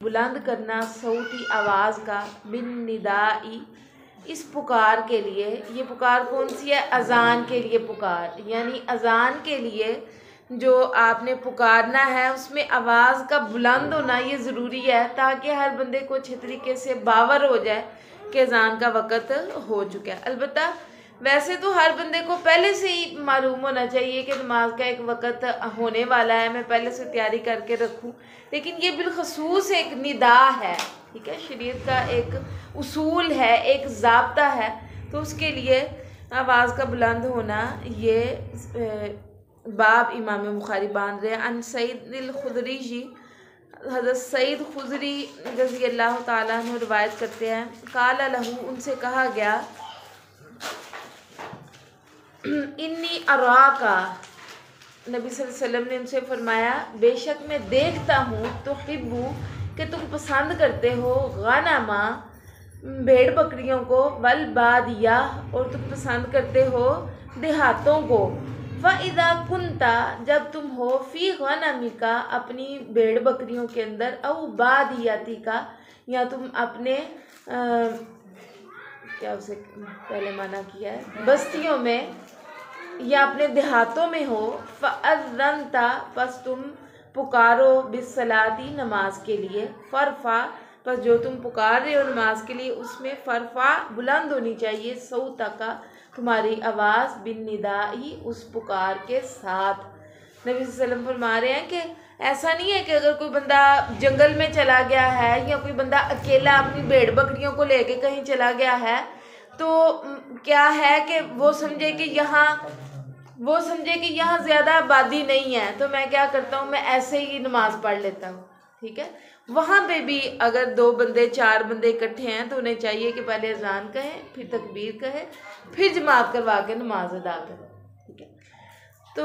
बुलंद करना सौती आवाज़ का बिन निदाई, इस पुकार के लिए। ये पुकार कौन सी है? अज़ान के लिए पुकार, यानी अज़ान के लिए जो आपने पुकारना है उसमें आवाज़ का बुलंद होना ये ज़रूरी है, ताकि हर बंदे को अच्छे तरीके से बावर हो जाए कि अज़ान का वक़्त हो चुका है। अलबत्ता वैसे तो हर बंदे को पहले से ही मालूम होना चाहिए कि नमाज का एक वक़्त होने वाला है, मैं पहले से तैयारी करके रखूं, लेकिन ये बिलखसूस एक निदा है, ठीक है, शरीयत का एक उसूल है, एक ज़ाब्ता है। तो उसके लिए आवाज़ का बुलंद होना ये बाब इमाम बुखारी बांध रहे हैं। अन सईद खुदरी जी, हज़रत सईद खुदरी रज़ी अल्लाह ताला अन्हु रिवायत करते हैं, काला लहू, उनसे कहा गया, इन्नी अराका, नबी सल्लल्लाहु अलैहि वसल्लम ने उनसे फरमाया, बेशक मैं देखता हूँ तो हिब्बू, कि तुम पसंद करते हो, गनमा, भेड़ बकरियों को, वल बादिया, और तुम पसंद करते हो देहातों को, फ़इदा कुंता, जब तुम हो, फ़ी गनमी का, अपनी भेड़ बकरियों के अंदर, औ बादियाती का, या तुम अपने क्या उसे पहले माना किया है, बस्तियों में या अपने देहातों में हो, फ़अज़्ज़नता, बस तुम पुकारो, बिस्सलाती, नमाज के लिए, फ़रफ़ा, बस जो तुम पुकार रहे हो नमाज के लिए उसमें फ़रफ़ा, बुलंद होनी चाहिए, सौता का, तुम्हारी आवाज़, बिन निदाई, उस पुकार के साथ। नबी सल्लल्लाहु अलैहि वसल्लम फरमा रहे हैं कि ऐसा नहीं है कि अगर कोई बंदा जंगल में चला गया है या कोई बंदा अकेला अपनी भेड़ बकरियों को लेके कहीं चला गया है तो क्या है कि वो समझे कि यहाँ ज़्यादा आबादी नहीं है, तो मैं क्या करता हूँ, मैं ऐसे ही नमाज़ पढ़ लेता हूँ, ठीक है। वहाँ पे भी अगर 2 बंदे 4 बंदे इकट्ठे हैं तो उन्हें चाहिए कि पहले अज़ान कहें, फिर तकबीर कहें, फिर जमात करवा के नमाज अदा करें, ठीक है। तो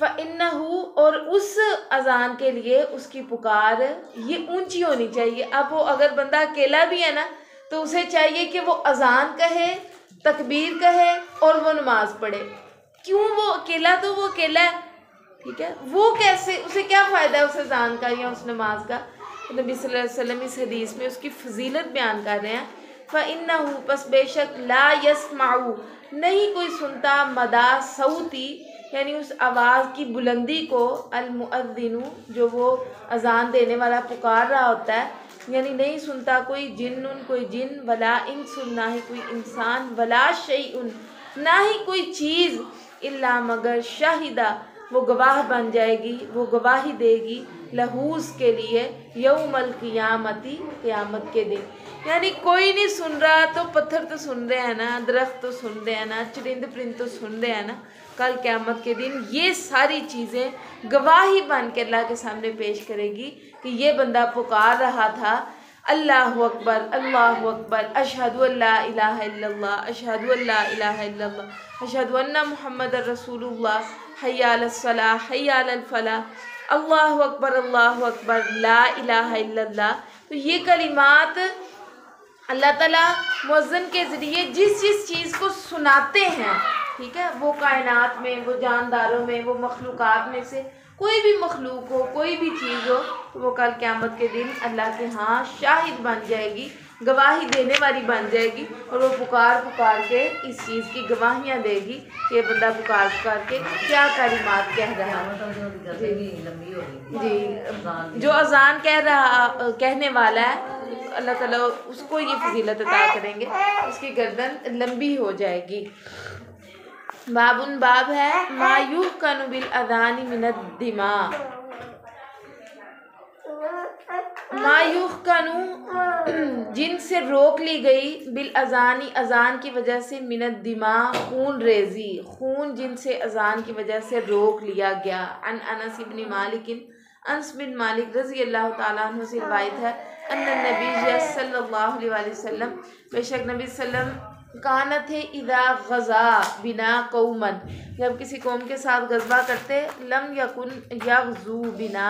फ़इन्नहु, और उस अज़ान के लिए उसकी पुकार ये ऊंची होनी चाहिए। अब वो अगर बंदा अकेला भी है ना तो उसे चाहिए कि वो अज़ान कहे, तकबीर कहे और वो नमाज पढ़े। क्यों? वो अकेला तो वो अकेला है, ठीक है, वो कैसे, उसे क्या फ़ायदा है उस अज़ान का या उस नमाज का? तो नबी सल्लल्लाहु अलैहि वसल्लम इस हदीस में उसकी फजीलत बयान कर रहे हैं, फ़इन्नहु, पस बेशक, ला यस्माउ, नहीं कोई सुनता, मदा सऊती, यानी उस आवाज़ की बुलंदी को, अल मुअद्दिनु, जो वो अज़ान देने वाला पुकार रहा होता है, यानी नहीं सुनता कोई जिन्नुन, कोई जिन, वला इंसुन, ना ही कोई इंसान, वला शैउन, ना ही कोई चीज़, इल्ला, मगर, शाहिदा, वो गवाह बन जाएगी, वो गवाही देगी, लहूस के लिए, यौमल क़ियामती, क़यामत के दिन। यानी कोई नहीं सुन रहा तो पत्थर तो सुन रहे हैं ना, दरख्त तो सुन रहे हैं ना, चरिंद परिंद तो सुन रहे हैं ना, कल क़यामत के दिन ये सारी चीज़ें गवाही बन के अल्लाह के सामने पेश करेगी कि ये बंदा पुकार रहा था, अल्लाहु अकबर, अल्लाहु अकबर, अशहदु अल्ला इलाहा इल्लल्लाह, अशहदु अल्ला इलाहा इल्लल्लाह, अशहदु अन्ना मुहम्मदर रसूलुल्लाह, हय्या अलस सलाह, हय्या अलल फलाह, अल्लाहु अकबर, ला इलाहा इल्लल्लाह। तो ये कलिमात अल्लाह ताला मुअज़्ज़िन के ज़रिए जिस चीज़ को सुनाते हैं, ठीक है, वो कायनात में, वो जानदारों में, वो मखलूक़ात में से कोई भी मखलूक हो, कोई भी चीज़ हो, तो वो कल क़यामत के दिन अल्लाह के यहाँ शाहिद बन जाएगी, गवाही देने वाली बन जाएगी, और वो पुकार के इस चीज़ की गवाहियाँ देगी कि ये बंदा पुकार के क्या कलिमात कह रहा है। जी, जो अज़ान कहने वाला है अल्लाह ताला उसको ये फजीलत अता करेंगे, उसकी गर्दन लंबी हो जाएगी। बाबुन, बाब है, मायूह कनु बिल अज़ानी मिनद दिमा, मायूह कनु, जिनसे रोक ली गई, बिल अज़ानी, अज़ान की वजह से, मिनद दिमा, खून रेजी, खून जिनसे अज़ान की वजह से रोक लिया गया। अन अनस इब्न मालिक, अनस बिन मालिक रज़ी अल्लाह ताला अन्हु से रिवायत है, अन्ना नबी सल्लल्लाहु अलैहि वसल्लम, बेशक नबी सल्लम, काना थे, इदा गज़ा बिना कौमन, जब किसी कौम के साथ गज़बा करते, लम यकुन यग़ज़ू बिना,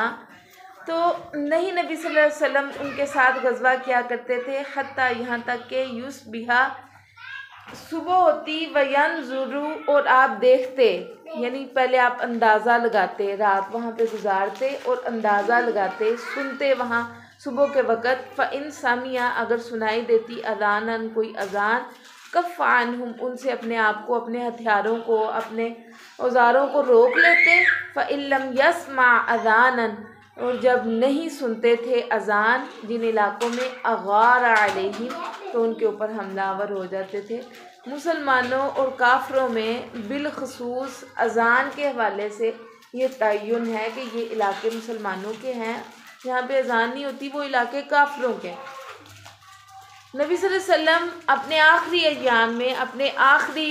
तो नहीं नबी सल्लल्लाहु अलैहि वसल्लम उनके साथ गज़बा किया करते थे, हत्ता, यहाँ तक के, युस्बिहा, सुबह होती, वयंजुरु, और आप देखते, यानी पहले आप अंदाज़ा लगाते, रात वहाँ पे गुजारते और अंदाज़ा लगाते, सुनते, वहाँ सुबह के वक़्त फ़इन सामिया अगर सुनाई देती अज़ानन कोई अज़ान कफ़ान हम उनसे अपने आप को अपने हथियारों को अपने औज़ारों को रोक लेते। फ़इल्लम यस्मा अज़ानन और जब नहीं सुनते थे अज़ान जिन इलाक़ों में अगार अलैहिम तो उनके ऊपर हमलावर हो जाते थे। मुसलमानों और काफ़रों में बिलखसूस अज़ान के हवाले से ये तयन है कि ये इलाके मुसलमानों के हैं, जहाँ पे अज़ान नहीं होती वो इलाके काफ़रों के। नबी सल्लल्लाहु अलैहि वसल्लम अपने आखिरी अय्याम में अपने आखिरी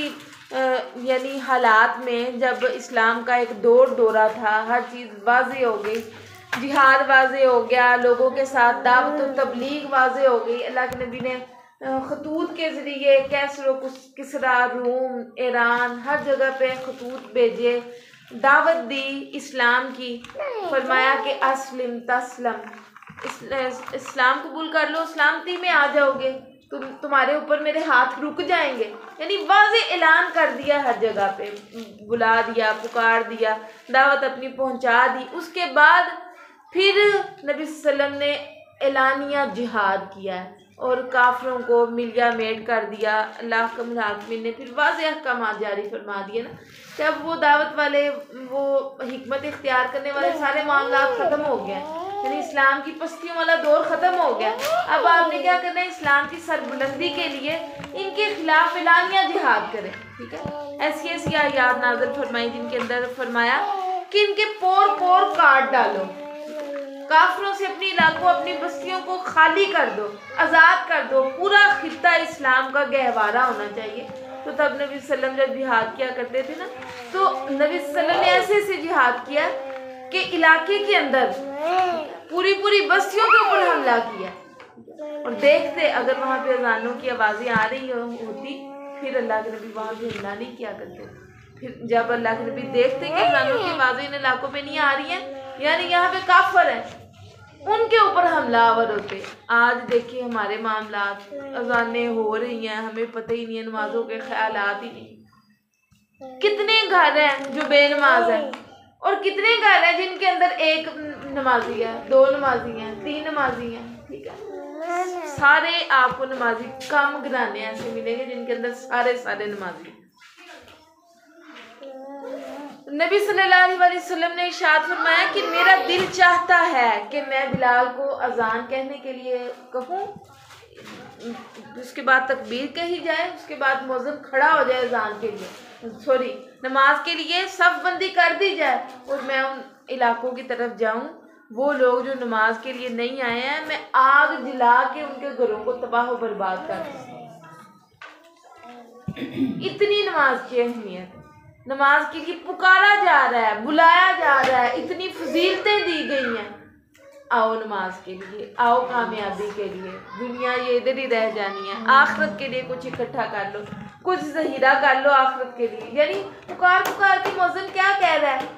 यानी हालात में जब इस्लाम का एक दौरा था, हर चीज़ वाज़े हो गई, जिहाद वाज़े हो गया, लोगों के साथ दावत और तबलीग वाज़े हो गई। अल्लाह के नबी ने खतूत के ज़रिए कैसर किसरा रूम ईरान हर जगह पे खतूत भेजे, दावत दी इस्लाम की। फरमाया कि अस्लिम तस्लम इस्लाम कबूल कर लो, सलामती में आ जाओगे, तुम्हारे ऊपर मेरे हाथ रुक जाएंगे। यानी वाज़े ऐलान कर दिया, हर जगह पे बुला दिया, पुकार दिया, दावत अपनी पहुंचा दी। उसके बाद फिर नबी सल्लल्लाहु अलैहि वसल्लम ने एलानिया जिहाद किया है और काफिरों को मिलिया मेट कर दिया। अल्लाह के हाकिम ने फिर वाज़े अहकाम जारी फरमा दिए ना, जब वो दावत वाले वो हिकमत इख्तियार करने वाले सारे मामला ख़त्म हो गए, यानी इस्लाम की पस्तियों वाला दौर ख़त्म हो गया। अब आपने क्या करना है, इस्लाम की सरबुलंदी के लिए इनके खिलाफ एलानिया जिहाद करें। ठीक है, ऐसी ऐसी आयात नाज़िल फरमाई जिनके अंदर फरमाया कि इनके पोर पोर काट डालो, काफिरों से अपने इलाकों अपनी बस्तियों को खाली कर दो, आज़ाद कर दो, पूरा खित्ता इस्लाम का गहवारा होना चाहिए। तो तब नबी सल्लल्लाहु अलैहि वसल्लम जब जिहाद किया करते थे ना, तो नबी सल्लल्लाहु अलैहि वसल्लम ने ऐसे जिहाद किया कि इलाके के अंदर पूरी पूरी बस्तियों के ऊपर हमला किया। और देखते अगर वहाँ पे अजानों की आवाज़ें आ रही होती, फिर अल्लाह के नबी वहाँ पे हमला नहीं किया करते। फिर जब अल्लाह के नबी देखते कि अजानों की आवाज़ें इन इलाकों में नहीं आ रही हैं, यानी यहाँ पे काफिर हैं, उनके ऊपर हमलावर होते। आज देखिए हमारे मामला, अजानें हो रही हैं, हमें पता ही नहीं है, नमाजों के ख्यालात ही नहीं। कितने घर हैं जो बेनमाज हैं और कितने घर हैं जिनके अंदर एक नमाजी है, दो नमाजी हैं, तीन नमाजी हैं। ठीक है, सारे आपको नमाजी कम गिराने ऐसे मिलेंगे जिनके अंदर सारे सारे नमाजी। नबी सल्लल्लाहु अलैहि वसल्लम ने इरशाद फरमाया कि मेरा दिल चाहता है कि मैं बिलाल को अजान कहने के लिए कहूँ, उसके बाद तकबीर कही जाए, उसके बाद मुअज्जिन खड़ा हो जाए अजान के लिए, नमाज के लिए सफ बंदी कर दी जाए और मैं उन इलाकों की तरफ जाऊँ, वो लोग जो नमाज के लिए नहीं आए हैं, मैं आग जला के उनके घरों को तबाह बर्बाद कर दूँ। इतनी नमाज की अहमियत, नमाज के लिए पुकारा जा रहा है, बुलाया जा रहा है, इतनी फजीलतें दी गई हैं। आओ नमाज के लिए, आओ कामयाबी के लिए, दुनिया ये इधर ही रह जानी है, आखिरत के लिए कुछ इकट्ठा कर लो, कुछ ज़हीरा कर लो आखिरत के लिए। यानी पुकार पुकार के मुअज्जिन क्या कह रहा है,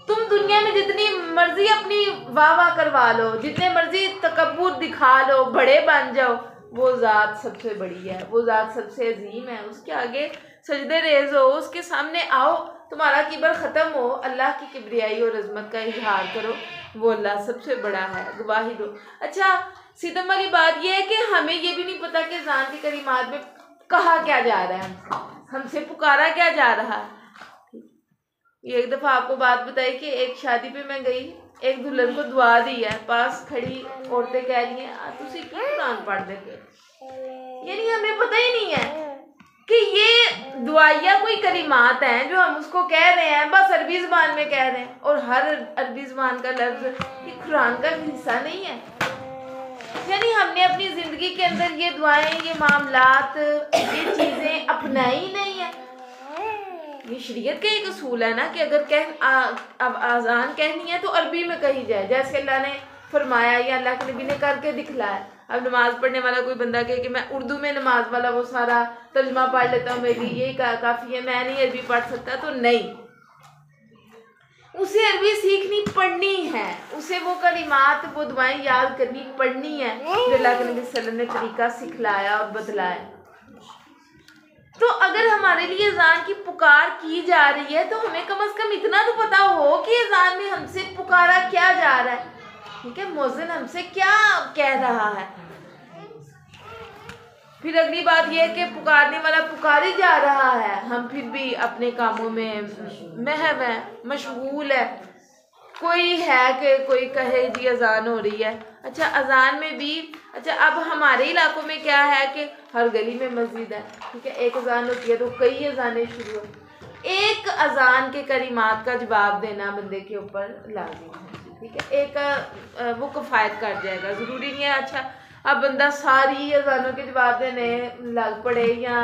तुम दुनिया में जितनी मर्जी अपनी वाह वाह करवा लो, जितने मर्जी तकब्बुर दिखा लो, बड़े बन जाओ, वो ज़ात सबसे बड़ी है, वो ज़ात सबसे अजीम है, उसके आगे सजदे रेज़ हो, उसके सामने आओ, तुम्हारा किबर ख़त्म हो, अल्लाह की किबरियाई और अज़मत का इजहार करो, वो अल्लाह सबसे बड़ा है, गवाही दो। अच्छा, सितम वाली बात यह है कि हमें ये भी नहीं पता कि अज़ान की कलिमात में कहा क्या जा रहा है, हमसे पुकारा क्या जा रहा है। ये एक दफ़ा आपको बात बताई कि एक शादी पे मैं गई, एक दुल्हन को दुआ दी है, पास खड़ी औरतें कह रही हैं तुसी क्यों कुरान पढ़ देते, यानी हमें पता ही नहीं है कि ये दुआया कोई कलिमात हैं जो हम उसको कह रहे हैं, बस अरबी ज़बान में कह रहे हैं, और हर अरबी ज़बान का लफ्ज़ ये कुरान का हिस्सा नहीं है। यानी हमने अपनी ज़िंदगी के अंदर ये दुआएं, ये मामलात, ये चीज़ें अपनाई नहीं है। ये शरीयत का एक असूल है ना कि अगर अब आज़ान कहनी है तो अरबी में कही जाए, जैसे अल्लाह ने फरमाया या अल्लाह के नबी ने करके दिखलाया। अब नमाज पढ़ने वाला कोई बंदा कहे कि मैं उर्दू में नमाज वाला वो सारा तर्जुमा पढ़ लेता हूँ, मेरे लिए यही काफ़ी है, मैं नहीं अरबी पढ़ सकता, तो नहीं, उसे अरबी सीखनी पढ़नी है, उसे वो कलिमात, वो दुआएं याद करनी पढ़नी है जो अल्लाह के नबी सल्लल्लाहु अलैहि वसल्लम ने तरीका सिखलाया और बतलाया। तो अगर हमारे लिए अज़ान की पुकार की जा रही है तो हमें कम से कम इतना तो पता हो कि अज़ान में हमसे पुकारा क्या जा रहा है। ठीक है, मौज़िन हमसे क्या कह रहा है। फिर अगली बात यह है कि पुकारने वाला पुकार ही जा रहा है, हम फिर भी अपने कामों में महव है, मशगूल है। कोई है कि कोई कहे जी अजान हो रही है, अच्छा अजान में भी, अच्छा अब हमारे इलाकों में क्या है कि हर गली में मस्जिद है, ठीक है, एक अजान होती है तो कई अजानें शुरू है। एक अजान के कलिमात का जवाब देना बंदे के ऊपर लाजिम है, ठीक है, एक वो किफ़ायत कर जाएगा, ज़रूरी नहीं है। अच्छा अब बंदा सारी अजानों के जवाब देने लग पड़े या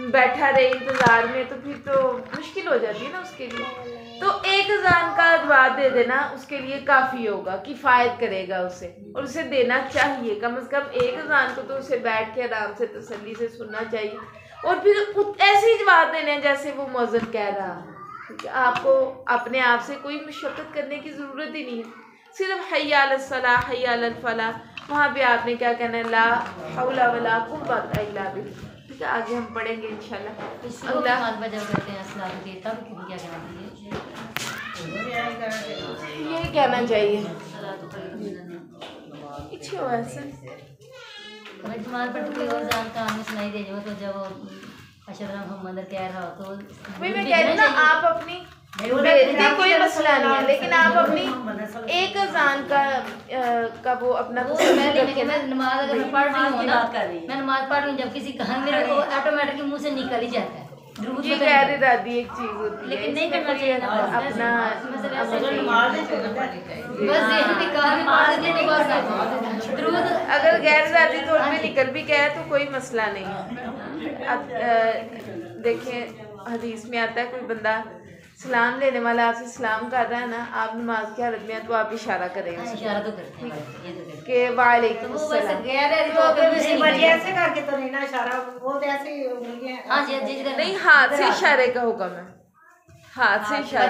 बैठा रहे इंतज़ार में, तो फिर तो मुश्किल हो जाती है ना उसके लिए। तो एक अजान का जवाब दे देना उसके लिए काफ़ी होगा, किफ़ायत करेगा उसे, और उसे देना चाहिए। कम से कम एक अजान को तो उसे बैठ के आराम से तसल्ली से सुनना चाहिए, और फिर ऐसे ही जवाब देने जैसे वो मौज़िन कह रहा है, ठीक है। आपको अपने आप से कोई मशक्क़त करने की ज़रूरत ही नहीं है, सिर्फ हय्या अलस सलाह हय्या अलल फलाह, वहाँ पे आपने क्या कहना है, ला हौला वला कुव्वता इल्ला बिल्लाह, ठीक है। आगे हम पढ़ेंगे इंशाल्लाह। अल्लाह यही कहना चाहिए, अच्छी हो ऐसा भाई मैं कह रही हूँ ना, आप अपनी कोई मसला नहीं है, लेकिन आप अपनी एक अजान का वो अपना मैं नमाज अगर मैं पढ़ रही हूँ ना, मैं नमाज पढ़ रही हूँ, जब किसी कहा मेरे को ऑटोमेटिकली मुंह से निकल ही जाता है। ये गैर इरादी एक चीज होती है, लेकिन नहीं करना चाहिए ना अपना अगर गैर इरादी तौर पे निकल भी गया तो कोई मसला नहीं है। अब देखिए हदीस में आता है, कोई बंदा सलाम लेने वाला आपसे सलाम कर रहा है ना, आप नमाज की हालत में है तो आप इशारा करें इशारा तो करते हैं कि वालेकुम अस्सलाम, ऐसे करके तो नहीं ना इशारा, वो तो ऐसे नहीं, हाथ से इशारे का हुक्म है, हाथ से इशारा।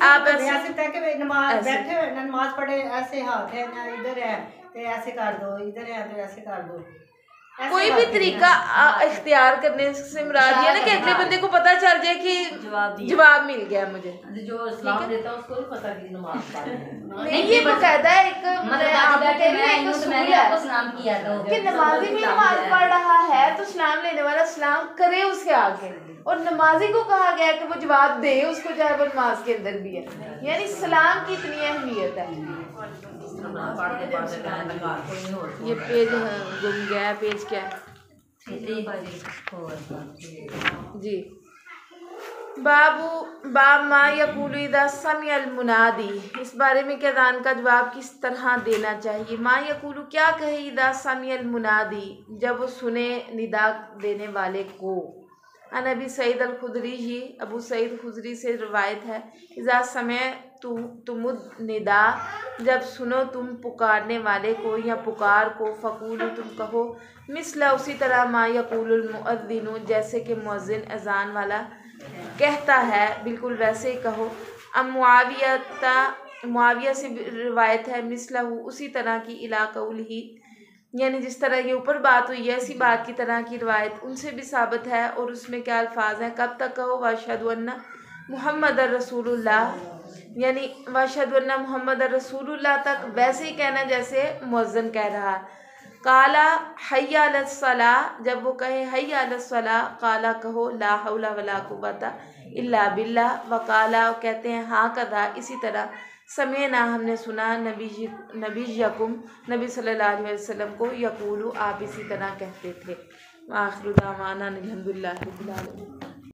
आप ऐसे नमाज बैठे हुए ना, नमाज पढ़े ऐसे हाथ है ना, इधर है तो ऐसे कर दो, इधर है तो ऐसे कर दो, कोई भी तरीका इख्तियार करने से मुराद ये ना कि अगले बंदे को पता चल जाए कि जवाब मिल गया मुझे। जो सलाम देता है उसको भी पता कि नमाज पढ़ नहीं, ये बकायदा एक कि नमाजी भी नमाज पढ़ रहा है तो सलाम लेने वाला सलाम करे उसके आगे, और नमाजी को कहा गया कि वो जवाब दे उसको, चाहे वो नमाज के अंदर भी है, यानी सलाम की इतनी अहमियत है। ये पेज गुम गया, पेज क्या है जी, बाब मा यक़ूलु इज़ा समिअल मुनादी, इस बारे में कि अज़ान का जवाब किस तरह देना चाहिए। मा यक़ूलु क्या कहे, इज़ा समिअल मुनादी जब वो सुने निदा देने वाले को। अन अबी सईद अल खुदरी ही, अबू सईद खुदरी से रवायत है, इज़ा समय तुमुद निदा जब सुनो तुम पुकारने वाले को या पुकार को, फ़क़ूलु तुम कहो, मिसला उसी तरह मा यक़ूलुल मुअज़्ज़िनु जैसे कि मुअज़्ज़िन अज़ान वाला कहता है, बिल्कुल वैसे ही कहो। अब मुआविया से रिवायत है, मिसलहू उसी तरह की, इला कौल ही यानी जिस तरह ये ऊपर बात हुई है इसी बात की तरह की रिवायत उनसे भी साबित है, और उसमें क्या अल्फाज हैं, कब तक कहो वअशहदु अन्ना मुहम्मदर रसूलुल्लाह, यानी वअशहदु अन्ना मुहम्मदर रसूलुल्लाह तक वैसे ही कहना जैसे मुअज़्ज़िन कह रहा है। काला हय्या अलस सलाह जब वो कहे हय्या अलस सलाह, काला कहो ला हौला वला कुव्वता इल्ला बिल्लाह, वकाला कहते हैं हाँ कदा इसी तरह, समेना हमने सुना नबी यकुम नबी सल्लल्लाहु अलैहि वसल्लम को, यकूलु आप इसी तरह कहते थे। आखिर दावाना अल्हम्दुलिल्लाहि रब्बिल आलमीन।